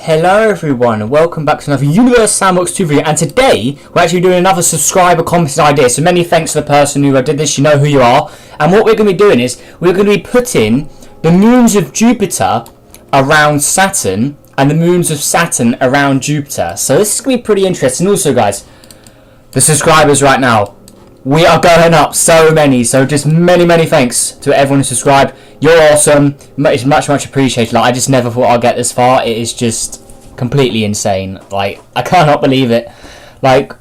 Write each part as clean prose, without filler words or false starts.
Hello everyone and welcome back to another Universe Sandbox 2 video, and today we're actually doing another subscriber commented idea, so many thanks to the person who did this. You know who you are. And what we're going to be doing is we're going to be putting the moons of Jupiter around Saturn and the moons of Saturn around Jupiter. So this is going to be pretty interesting. Also guys, the subscribers right now, we are going up so many, so just many thanks to everyone who subscribed. You're awesome. It's much appreciated. Like, I just never thought I'd get this far. It is just completely insane. Like, I cannot believe it. Like,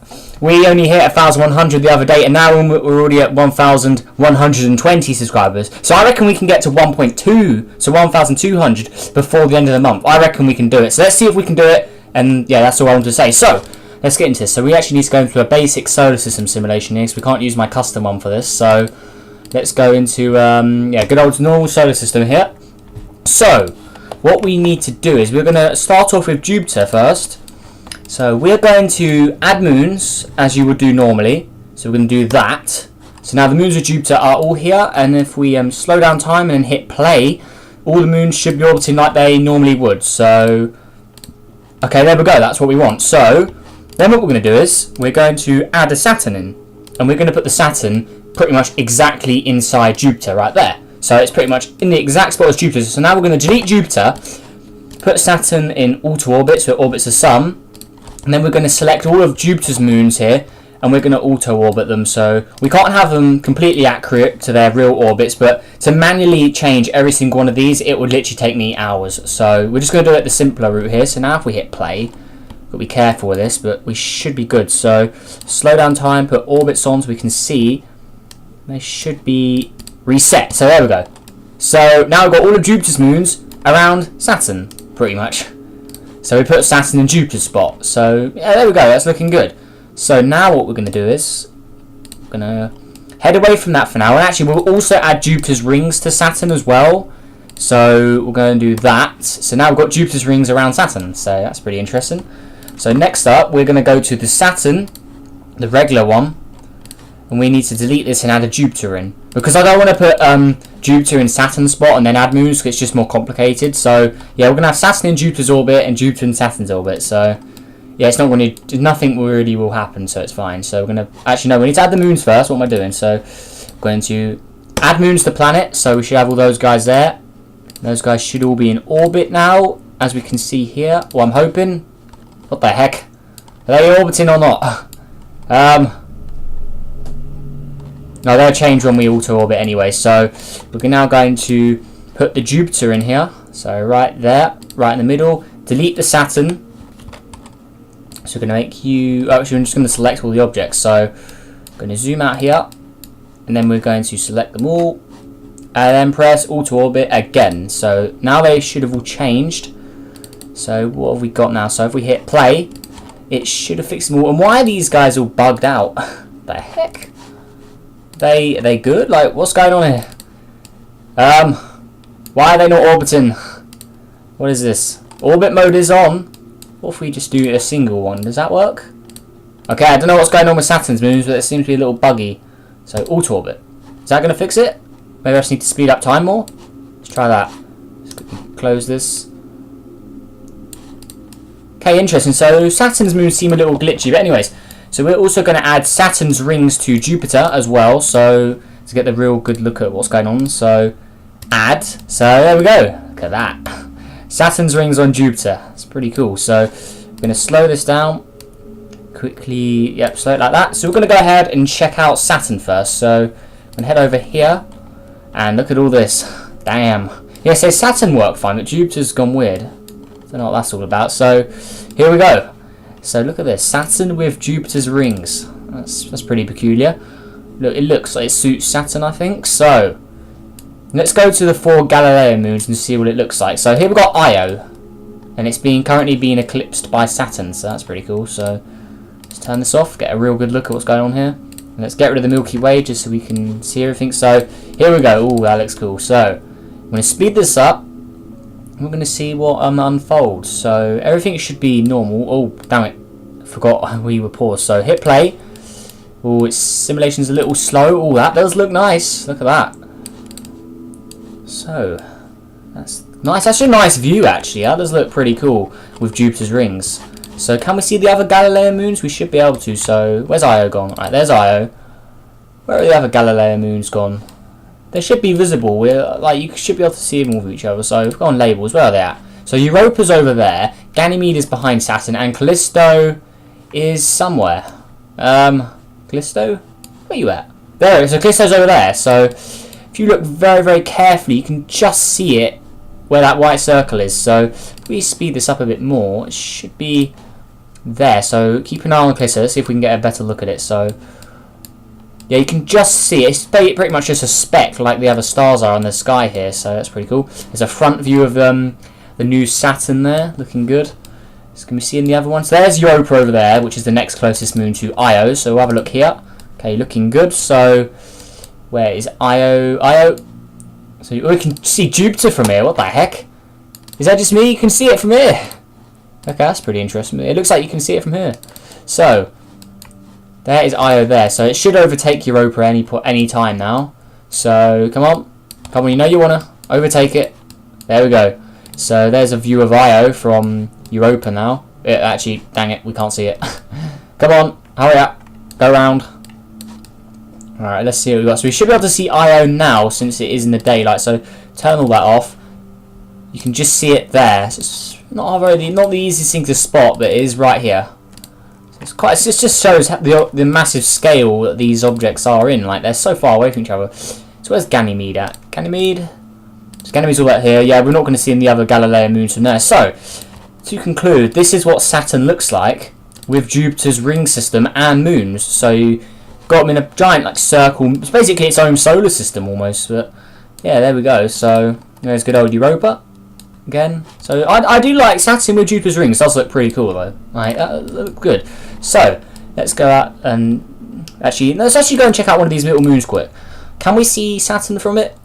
we only hit 1,100 the other day, and now we're already at 1,120 subscribers. So I reckon we can get to 1.2, so 1,200 before the end of the month. I reckon we can do it. So let's see if we can do it. And yeah, that's all I want to say. So let's get into this. So we actually need to go into a basic solar system simulation here, because we can't use my custom one for this. So let's go into good old normal solar system here. So what we need to do is we're going to start off with Jupiter first. So we're going to add moons as you would do normally. So we're going to do that. So now the moons of Jupiter are all here, and if we slow down time and hit play, all the moons should be orbiting like they normally would. So okay, there we go. That's what we want. So then what we're going to do is we're going to add a Saturn in, and we're going to put the Saturn pretty much exactly inside Jupiter right there. So it's pretty much in the exact spot as Jupiter. So now we're going to delete Jupiter, put Saturn in auto orbit, so it orbits the sun, and then we're going to select all of Jupiter's moons here, and we're going to auto orbit them. So we can't have them completely accurate to their real orbits, but to manually change every single one of these, it would literally take me hours. So we're just going to do it the simpler route here. So now if we hit play, got to be careful with this, but we should be good. So slow down time, put orbits on so we can see they should be reset. So there we go. So now we've got all of Jupiter's moons around Saturn, pretty much. So we put Saturn in Jupiter's spot. So yeah, there we go. That's looking good. So now what we're going to do is we're going to head away from that for now. And actually we'll also add Jupiter's rings to Saturn as well. So we're going to do that. So now we've got Jupiter's rings around Saturn. So that's pretty interesting. So next up we're going to go to the Saturn, the regular one. And we need to delete this and add a Jupiter in, because I don't want to put Jupiter in Saturn's spot and then add moons, because it's just more complicated. So yeah, we're going to have Saturn in Jupiter's orbit and Jupiter in Saturn's orbit. So yeah, it's not going to, nothing really will happen, so it's fine. So we're going to, actually no, we need to add the moons first. What am I doing? So I'm going to add moons to planet. So we should have all those guys there. Those guys should all be in orbit now, as we can see here. Well, I'm hoping. What the heck? Are they orbiting or not? No, they'll change when we auto orbit anyway. So we're now going to put the Jupiter in here. So right there, right in the middle. Delete the Saturn. So we're going to make you... Oh, actually, I'm just going to select all the objects. So I'm going to zoom out here. And then we're going to select them all. And then press auto orbit again. So now they should have all changed. So what have we got now? So if we hit play, it should have fixed them all. And why are these guys all bugged out? The heck? Are they good? Like, what's going on here? Why are they not orbiting? What is this? Orbit mode is on. What if we just do a single one? Does that work? Okay, I don't know what's going on with Saturn's moons, but it seems to be a little buggy. So auto orbit. Is that going to fix it? Maybe I just need to speed up time more. Let's try that. Let's close this. Okay, interesting. So Saturn's moons seem a little glitchy, but anyways. So we're also going to add Saturn's rings to Jupiter as well, so to get the real good look at what's going on. So add. So there we go. Look at that. Saturn's rings on Jupiter. It's pretty cool. So we're going to slow this down quickly. Yep, slow it like that. So we're going to go ahead and check out Saturn first. So I'm going to head over here and look at all this. Damn. Yeah, so Saturn worked fine, but Jupiter's gone weird. I don't know what that's all about. So here we go. So look at this, Saturn with Jupiter's rings. That's pretty peculiar. Look, it looks like it suits Saturn, I think. So let's go to the 4 Galileo moons and see what it looks like. So here we've got Io, and it's currently being eclipsed by Saturn. So that's pretty cool. So let's turn this off, get a real good look at what's going on here. And let's get rid of the Milky Way just so we can see everything. So here we go. Oh, that looks cool. So I'm going to speed this up. We're going to see what unfolds. So everything should be normal. Oh, damn it. Forgot we were paused. So hit play. Oh, its simulation's a little slow. Oh, that does look nice. Look at that. So that's Nice, that's a nice view actually. That does look pretty cool with Jupiter's rings. So can we see the other Galilean moons? We should be able to. So where's Io gone? Right, there's Io. Where are the other Galilean moons gone? They should be visible. We're like you should be able to see them all with each other. So we've got on labels. Where are they at? So Europa's over there. Ganymede is behind Saturn, and Callisto is somewhere. Callisto? Where you at? There. So Callisto's over there. So if you look very, very carefully, you can just see it where that white circle is. So if we speed this up a bit more, it should be there. So keep an eye on Callisto. Let's see if we can get a better look at it. So yeah, you can just see it. It's pretty much just a speck like the other stars are on the sky here. So that's pretty cool. There's a front view of the new Saturn there, looking good. So can we see in the other ones? So there's Europa over there, which is the next closest moon to Io. So we'll have a look here. Okay, looking good. So where is Io? So we can see Jupiter from here. What the heck? Is that just me? You can see it from here. Okay, that's pretty interesting. It looks like you can see it from here. So there is Io there. So it should overtake Europa any time now. So come on. You know you wanna overtake it. There we go. So there's a view of Io from Europa now. Actually, dang it, we can't see it. Come on, hurry up. Go round. Alright, let's see what we've got. So we should be able to see Io now since it is in the daylight. So turn all that off. You can just see it there. So it's not the easiest thing to spot, but it is right here. So it just shows the massive scale that these objects are in. Like they're so far away from each other. So where's Ganymede at? Ganymede? So Ganymede's all out here. Yeah, we're not going to see the other Galilean moons from there. So to conclude, this is what Saturn looks like with Jupiter's ring system and moons. So you got them in a giant like circle. It's basically its own solar system almost. But yeah, there we go. So there's good old Europa again. So I do like Saturn with Jupiter's rings. Does look pretty cool though. Like look good. So let's go out and let's actually go and check out one of these little moons quick. Can we see Saturn from it?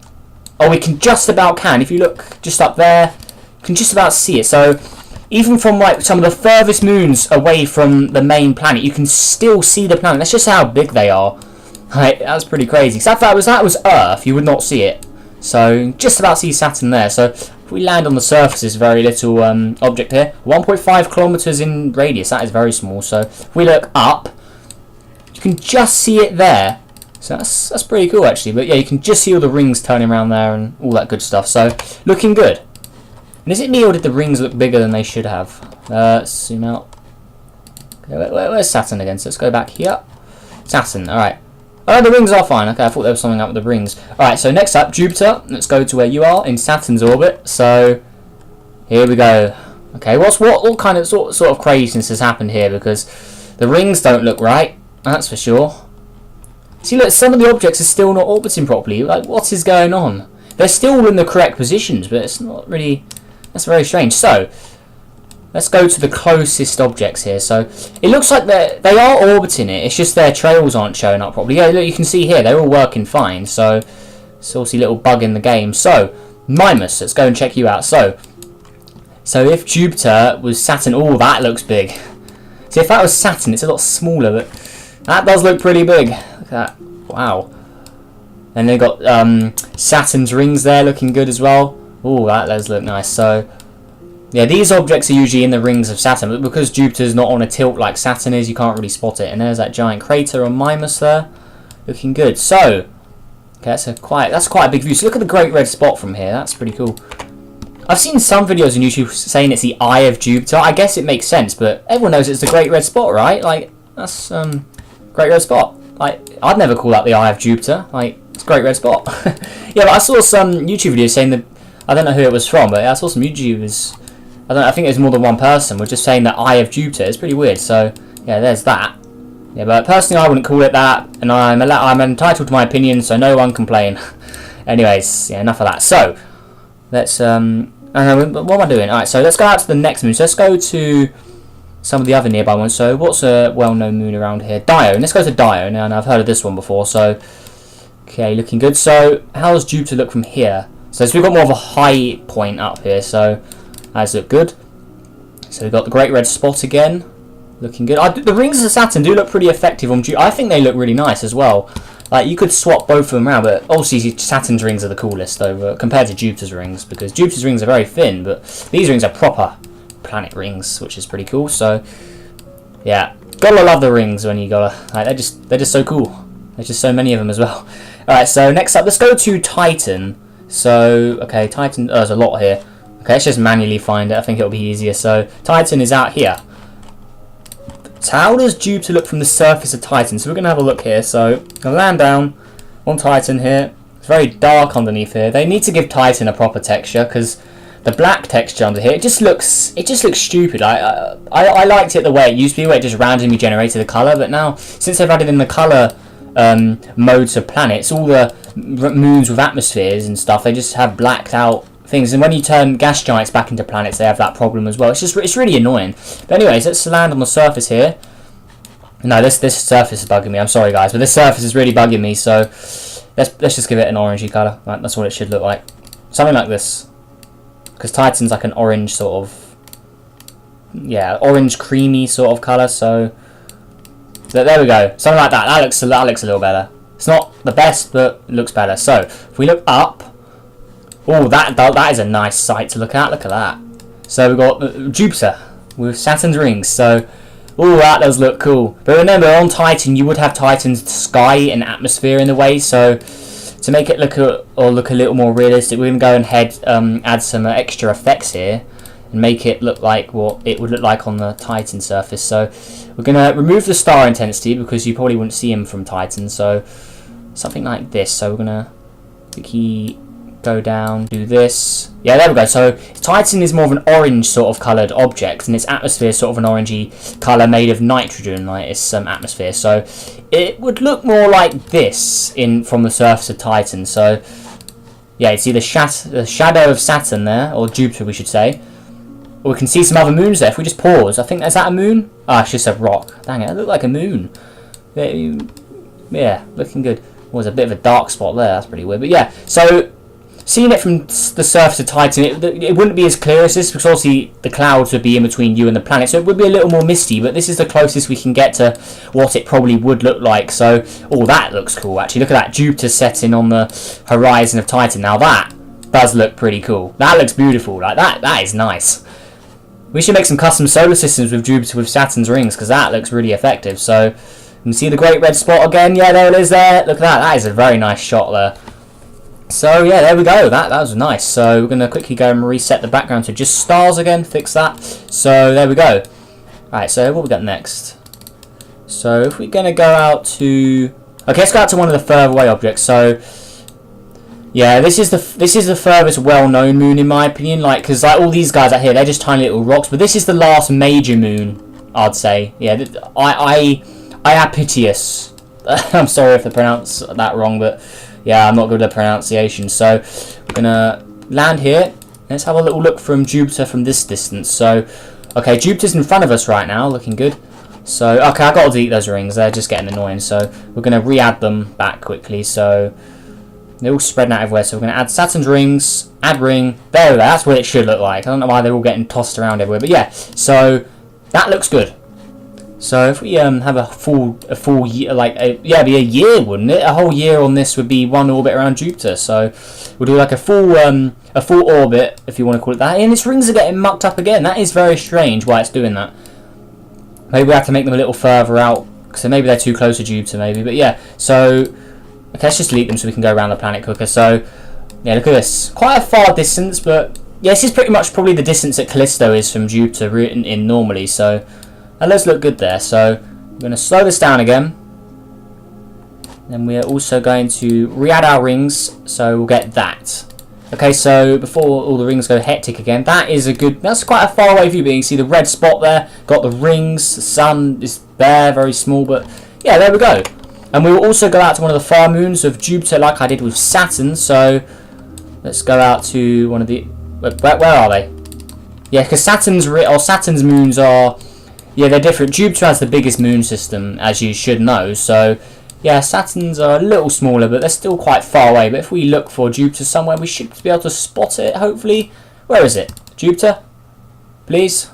Oh, we can just about can. If you look just up there, you can just about see it. So even from like some of the furthest moons away from the main planet, you can still see the planet. That's just how big they are. Right, that's pretty crazy. So if that was Earth, you would not see it. So just about see Saturn there. So if we land on the surface, this very little object here, 1.5 kilometers in radius. That is very small. So if we look up, you can just see it there. So that's pretty cool actually. But yeah, you can just see all the rings turning around there and all that good stuff. So looking good. And is it me or did the rings look bigger than they should have? Let's zoom out. Okay, where's Saturn again? So let's go back here. Saturn, alright. Oh, the rings are fine. Okay, I thought there was something up with the rings. Alright, so next up, Jupiter. Let's go to where you are in Saturn's orbit. So here we go. Okay, what kind of sort of craziness has happened here? Because the rings don't look right. That's for sure. See, look, some of the objects are still not orbiting properly. Like, what is going on? They're still in the correct positions, but it's not really. That's very strange. So let's go to the closest objects here. So it looks like they are orbiting it. It's just their trails aren't showing up properly. Yeah, look, you can see here they're all working fine. So it's obviously a little bug in the game. So Mimas, let's go and check you out. So if Jupiter was Saturn, oh, that looks big. See, if that was Saturn, it's a lot smaller, but that does look pretty big. Look at that. Wow. And they've got Saturn's rings there looking good as well. Oh, that does look nice. So yeah, these objects are usually in the rings of Saturn, but because Jupiter's not on a tilt like Saturn is, you can't really spot it. And there's that giant crater on Mimas there, looking good. So okay, that's quite a big view. So look at the great red spot from here. That's pretty cool. I've seen some videos on YouTube saying it's the eye of Jupiter. I guess it makes sense, but everyone knows it's the great red spot, right? Like that's great red spot. Like I'd never call that the eye of Jupiter. Like it's a great red spot. Yeah, but I saw some YouTube videos saying that. I don't know who it was from, but I saw some YouTubers. I think it was more than one person. Were just saying that eye of Jupiter. It's pretty weird. So yeah, there's that. Yeah, but personally, I wouldn't call it that, and I'm entitled to my opinion, so no one complain. Anyways, yeah, enough of that. So let's what am I doing? All right, so let's go out to the next moon. So let's go to some of the other nearby ones. So what's a well-known moon around here? Dione. Let's go to Dione. And I've heard of this one before. So okay, looking good. So how does Jupiter look from here? So we've got more of a high point up here, so that's look good. So we've got the great red spot again, looking good. The rings of Saturn do look pretty effective on Jupiter. I think they look really nice as well. Like, you could swap both of them around, but obviously Saturn's rings are the coolest over compared to Jupiter's rings, because Jupiter's rings are very thin, but these rings are proper planet rings, which is pretty cool. So yeah, gotta love the rings when you gotta, like, they're just so cool. There's just so many of them as well. Alright, so next up, let's go to Titan. So, okay, Titan, there's a lot here. Okay, let's just manually find it. I think it'll be easier. So, Titan is out here. So, how does Jupiter look from the surface of Titan? So, we're going to have a look here. So, I'm going to land down on Titan here. It's very dark underneath here. They need to give Titan a proper texture, because the black texture under here, it just looks stupid. I liked it the way it used to be, where it just randomly generated the colour. But now, since they've added in the colour modes of planets, all the moons with atmospheres and stuff, they just have blacked out things, and when you turn gas giants back into planets, they have that problem as well. It's really annoying. But anyways, let's land on the surface here. No, this surface is bugging me. I'm sorry guys, but this surface is really bugging me. So let's just give it an orangey colour. Right, that's what it should look like, something like this, because Titan's like an orange sort of, yeah, orange creamy sort of colour. So there we go, something like that. That looks a little better. It's not the best, but it looks better. So if we look up, oh, that is a nice sight to look at. Look at that. So we've got Jupiter with Saturn's rings. So, oh, that does look cool. But remember, on Titan, you would have Titan's sky and atmosphere in the way. So to make it look a little more realistic, we're gonna go ahead add some extra effects here and make it look like what it would look like on the Titan surface. So we're going to remove the star intensity, because you probably wouldn't see him from Titan. So something like this. So we're going to quickly go down, do this. Yeah, there we go. So Titan is more of an orange sort of coloured object, and its atmosphere is sort of an orangey colour made of nitrogen, like its atmosphere. So it would look more like this from the surface of Titan. So yeah, you see the shadow of Saturn there, or Jupiter we should say. Or we can see some other moons there. If we just pause, I think, is that a moon? Ah, it's just a rock. Dang it, it looked like a moon. Yeah, looking good. Oh, there's a bit of a dark spot there. That's pretty weird. But yeah, so seeing it from the surface of Titan, it wouldn't be as clear as this, because obviously the clouds would be in between you and the planet, so it would be a little more misty. But this is the closest we can get to what it probably would look like. So, oh, that looks cool actually. Look at that, Jupiter setting on the horizon of Titan. Now that does look pretty cool. That looks beautiful. Like that is nice. We should make some custom solar systems with Jupiter with Saturn's rings, because that looks really effective. So you can see the great red spot again. Yeah, there it is there. Look at that. That is a very nice shot there. So yeah, there we go. That was nice. So we're going to quickly go and reset the background to just stars again. Fix that. So there we go. Alright, so what we got next? So if we're going to go out to... Okay, let's go out to one of the further away objects. So yeah, this is the furthest well-known moon in my opinion. Like, because like all these guys out here, they're just tiny little rocks. But this is the last major moon, I'd say. Yeah, I am piteous. I'm sorry if I pronounce that wrong, but yeah, I'm not good at pronunciation. So we're gonna land here. Let's have a little look from Jupiter from this distance. So, okay, Jupiter's in front of us right now, looking good. So, okay, I got to delete those rings. They're just getting annoying. So we're gonna re-add them back quickly. So they're all spreading out everywhere. So we're gonna add Saturn's rings, add ring. There we go. That's what it should look like. I don't know why they're all getting tossed around everywhere, but yeah. So that looks good. So if we have a full year, it'd be a year, wouldn't it? A whole year on this would be one orbit around Jupiter. So we'll do like a full orbit, if you want to call it that. And its rings are getting mucked up again. That is very strange why it's doing that. Maybe we have to make them a little further out, so maybe they're too close to Jupiter, maybe. But yeah, so okay, let's just delete them so we can go around the planet quicker. So yeah, look at this, quite a far distance, but yeah, this is pretty much probably the distance that Callisto is from Jupiter in normally. So that does look good there. So we're going to slow this down again. Then we are also going to re-add our rings, so we'll get that. Okay, so before all the rings go hectic again, that's quite a far away view, but you can see the red spot there, got the rings, the sun is there, very small, but yeah, there we go. And we will also go out to one of the far moons of Jupiter like I did with Saturn. So let's go out to one of the, where are they? Yeah, because Saturn's moons are, yeah, they're different. Jupiter has the biggest moon system, as you should know. So yeah, Saturn's are a little smaller, but they're still quite far away. But if we look for Jupiter somewhere, we should be able to spot it, hopefully. Where is it? Jupiter? Please?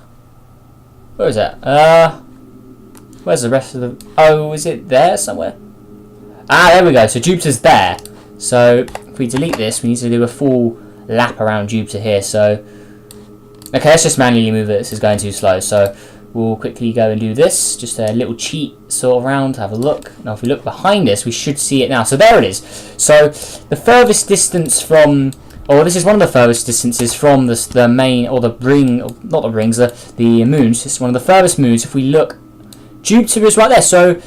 Where is it? Where's the rest of the... Oh, is it there somewhere? Ah, there we go. So Jupiter's there. So if we delete this, we need to do a full lap around Jupiter here. So okay, let's just manually move it. This is going too slow. So we'll quickly go and do this. Just a little cheat sort of round to have a look. Now if we look behind us, we should see it now. So there it is. So the furthest distance from, or this is one of the furthest distances from the main, or the ring, or not the rings, the moons. It's one of the furthest moons. If we look, Jupiter is right there. So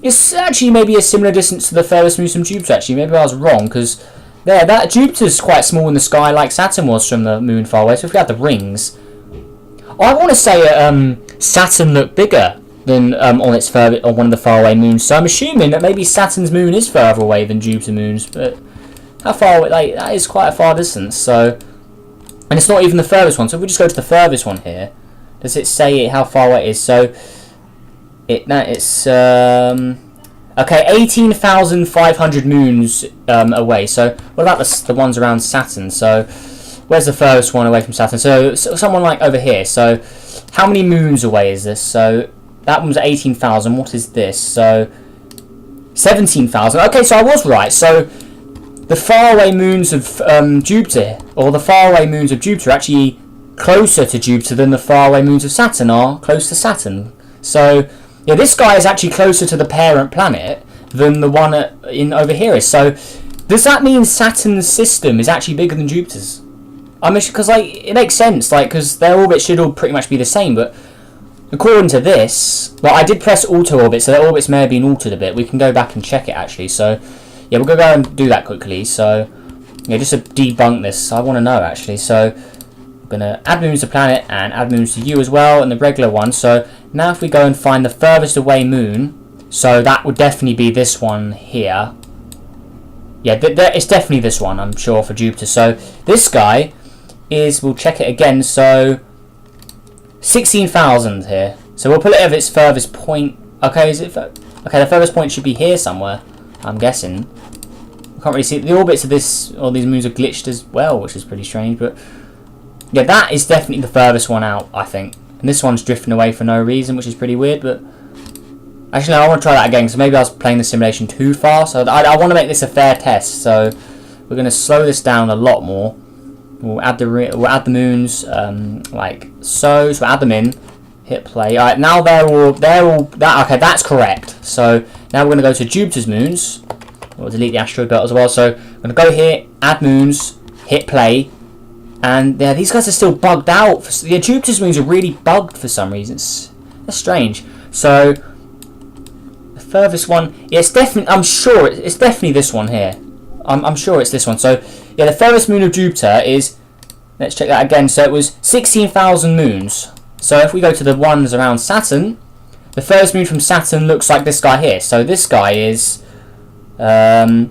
it's actually maybe a similar distance to the furthest moon from Jupiter. Actually, maybe I was wrong, because there, that Jupiter's quite small in the sky, like Saturn was from the moon far away. So if we had the rings, I want to say Saturn looked bigger than on its on one of the faraway moons. So I'm assuming that maybe Saturn's moon is further away than Jupiter moons, but how far away? Like, that is quite a far distance. So, and it's not even the furthest one. So if we just go to the furthest one here, does it say how far away it is? So it's okay, 18,500 moons away. So what about the ones around Saturn? So where's the furthest one away from Saturn? So someone like over here. So how many moons away is this? So that one's 18,000. What is this? So 17,000. Okay, so I was right. So the faraway moons of Jupiter, or the faraway moons of Jupiter, are actually closer to Jupiter than the faraway moons of Saturn are close to Saturn. So yeah, this guy is actually closer to the parent planet than the one over here is. So does that mean Saturn's system is actually bigger than Jupiter's? I mean, because like it makes sense, like because their orbits should all pretty much be the same. But according to this, well, I did press auto orbit, so their orbits may have been altered a bit. We can go back and check it actually. So yeah, we're gonna go and do that quickly. So yeah, just to debunk this, I want to know actually. So I'm gonna add moons to planet and add moons to you as well, and the regular one. So now if we go and find the furthest away moon, so that would definitely be this one here. Yeah, it's definitely this one, I'm sure, for Jupiter. So this guy is, we'll check it again, so 16,000 here. So we'll put it at its furthest point. Okay, is it? Okay, the furthest point should be here somewhere, I'm guessing. I can't really see the orbits of this, or these moons are glitched as well, which is pretty strange. But yeah, that is definitely the furthest one out, I think. And this one's drifting away for no reason, which is pretty weird. But actually, no, I want to try that again. So maybe I was playing the simulation too far. So I want to make this a fair test. So we're going to slow this down a lot more. We'll add the moons like so. So we'll add them in. Hit play. All right, now they're all okay, that's correct. So now we're going to go to Jupiter's moons. We'll delete the asteroid belt as well. So I'm going to go here, add moons, hit play. And yeah, these guys are still bugged out. Yeah, Jupiter's moons are really bugged for some reasons. That's strange. So the furthest one, yeah, it's definitely. I'm sure it's definitely this one here. I'm sure it's this one. So yeah, the furthest moon of Jupiter is. Let's check that again. So it was 16,000 moons. So if we go to the ones around Saturn, the furthest moon from Saturn looks like this guy here. So this guy is 13.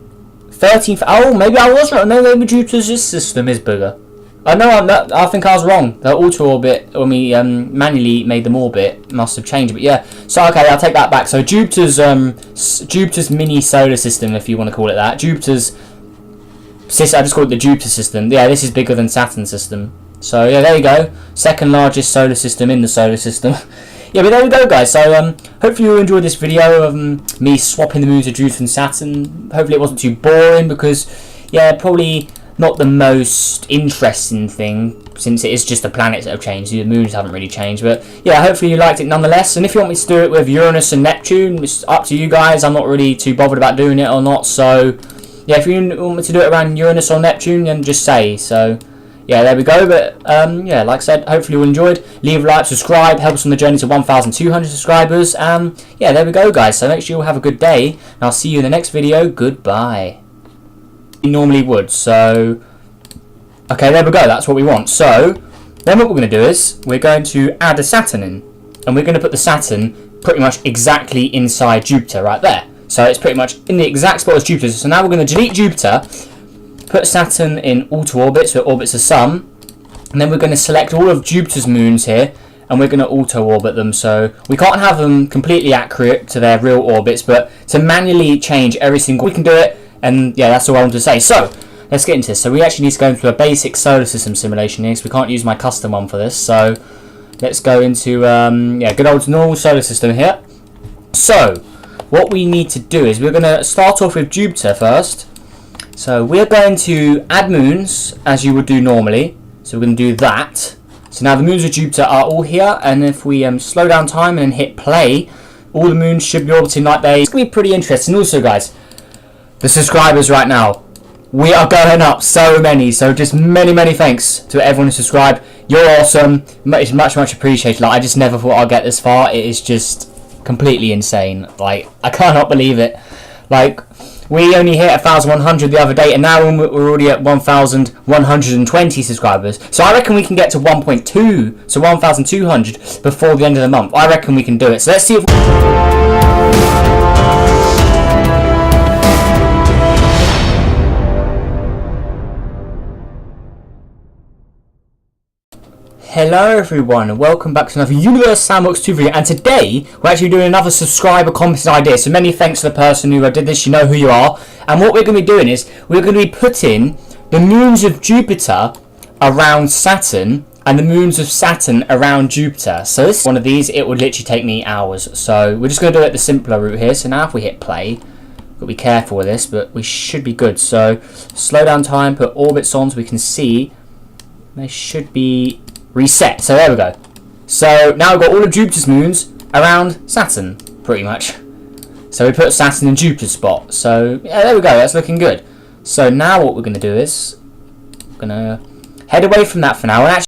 Oh, maybe I was wrong. No, maybe Jupiter's system is bigger. No, I think I was wrong. The auto orbit, when we manually made them orbit, must have changed. But yeah, so okay, I'll take that back. So Jupiter's mini solar system, if you want to call it that. Jupiter's system, I just call it the Jupiter system. Yeah, this is bigger than Saturn's system. So yeah, there you go. Second largest solar system in the solar system. Yeah, but there we go, guys. So hopefully you enjoyed this video of me swapping the moons of Jupiter and Saturn. Hopefully it wasn't too boring, because yeah, probably not the most interesting thing, since it is just the planets that have changed. The moons haven't really changed. But yeah, hopefully you liked it nonetheless. And if you want me to do it with Uranus and Neptune, it's up to you guys. I'm not really too bothered about doing it or not. So yeah, if you want me to do it around Uranus or Neptune, then just say. So yeah, there we go. But yeah, like I said, hopefully you enjoyed. Leave a like, subscribe, help us on the journey to 1,200 subscribers. Yeah, there we go, guys. So make sure you all have a good day, and I'll see you in the next video. Goodbye. Normally would, so okay, there we go, that's what we want. So then what we're going to do is we're going to add a Saturn in, and we're going to put the Saturn pretty much exactly inside Jupiter right there. So it's pretty much in the exact spot as Jupiter. So now we're going to delete Jupiter, put Saturn in auto orbit, so it orbits the sun, and then we're going to select all of Jupiter's moons here, and we're going to auto orbit them. So we can't have them completely accurate to their real orbits, but to manually change every single, we can do it. And yeah, that's all I want to say. So let's get into this. So we actually need to go into a basic solar system simulation here, because we can't use my custom one for this. So let's go into yeah, good old normal solar system here. So what we need to do is we're going to start off with Jupiter first. So we're going to add moons as you would do normally. So we're going to do that. So now the moons of Jupiter are all here, and if we slow down time and hit play, all the moons should be orbiting like they. It's going to be pretty interesting. Also, guys, the subscribers right now, we are going up so many. So just many thanks to everyone who subscribed. You're awesome. It's much appreciated. Like, I just never thought I'd get this far. It is just completely insane. Like, I cannot believe it. Like, we only hit 1,100 the other day, and now we're already at 1,120 subscribers. So I reckon we can get to 1.2, so 1,200 before the end of the month. I reckon we can do it. So let's see if Hello everyone, and welcome back to another Universe Sandbox 2 video, and today we're actually doing another subscriber commented idea. So many thanks to the person who did this, you know who you are. And what we're going to be doing is, we're going to be putting the moons of Jupiter around Saturn, and the moons of Saturn around Jupiter. So this is one of these, it would literally take me hours. So we're just going to do it the simpler route here. So now if we hit play, got to be careful with this, but we should be good. So slow down time, put orbits on so we can see. They should be reset. So there we go. So now we've got all of Jupiter's moons around Saturn, pretty much. So we put Saturn in Jupiter's spot. So yeah, there we go. That's looking good. So now what we're going to do is we're going to head away from that for now and actually